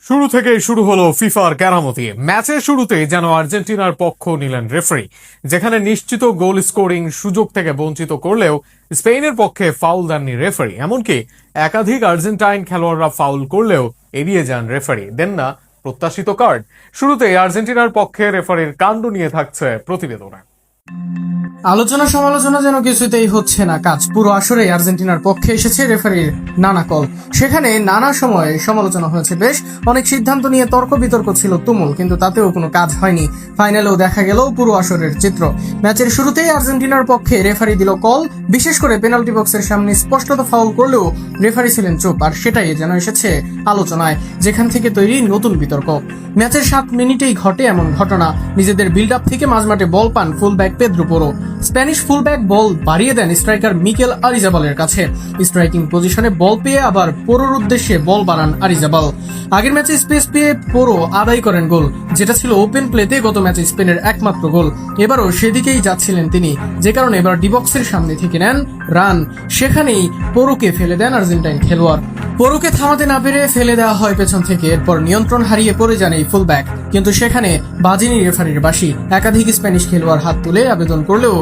শুরু থেকেই শুরু হলো ফিফার কেরামতি। ম্যাচের শুরুতে যেন আর্জেন্টিনার পক্ষ নিলেন রেফারি, যেখানে নিশ্চিত গোল স্কোরিং সুযোগ থেকে বঞ্চিত করলেও স্পেনের পক্ষে ফাউল দেননি রেফারি। এমনকি একাধিক আর্জেন্টাইন খেলোয়াড়রা ফাউল করলেও এড়িয়ে যান রেফারি, দেন না প্রত্যাশিত কার্ড। শুরুতেই আর্জেন্টিনার পক্ষে রেফারির কাণ্ড নিয়ে থাকছে প্রতিবেদনে। আলোচনা সমালোচনা যেন কিছুতেই হচ্ছে না কাজ। পুরো আসরে আর্জেন্টিনার পক্ষে এসেছে রেফারির নানা কল। সেখানে নানা সময়ে সমালোচনা হয়েছে বেশ, অনেক সিদ্ধান্ত নিয়ে তর্ক বিতর্ক ছিল তুমুল, কিন্তু তাতেও কোনো কাজ হয়নি। ফাইনালেও দেখা গেল পুরো আসরের চিত্র। ম্যাচের শুরুতেই আর্জেন্টিনার পক্ষে রেফারি দিল কল, বিশেষ করে পেনাল্টি বক্সের সামনে স্পষ্টত ফাউল করলেও রেফারি ছিলেন চুপ। আর সেটাই যেন এসেছে আলোচনায়, যেখান থেকে তৈরি নতুন বিতর্ক। ম্যাচের 7 মিনিটেই ঘটে এমন ঘটনা। নিজেদের বিল্ড আপ থেকে মাঝমাঠে বল পান ফুলব্যাক পেদ্রো পোরো। স্প্যানিশ ফুলব্যাক বল বাড়িয়ে দেন স্ট্রাইকার মিকেল আরিজাবালের কাছে। স্ট্রাইকিং পজিশনে বল পেয়ে আবার পোরোর উদ্দেশ্যে বল বানান আরিজাবাল। আগের ম্যাচে স্পেস পেয়ে পোরো আদায় করেন গোল, যেটা ছিল ওপেন প্লেতে গত ম্যাচে স্পেনের একমাত্র গোল। এবারও সেদিকেই যাচ্ছিলেন তিনি, যে কারণে এবার ডিবক্সের সামনে থেকে নেন রান। সেখানেই পোরোকে ফেলে দেন আর্জেন্টাইন খেলোয়াড়। পোরোকে থামাতে না পেরে ফেলে দেওয়া হয় পেছন থেকে। এরপর নিয়ন্ত্রণ হারিয়ে পড়ে যান এই ফুলব্যাক, কিন্তু সেখানে বাজেনি রেফারির বাঁশি। একাধিক স্প্যানিশ খেলোয়াড় হাত তুলে আবেদন করলেও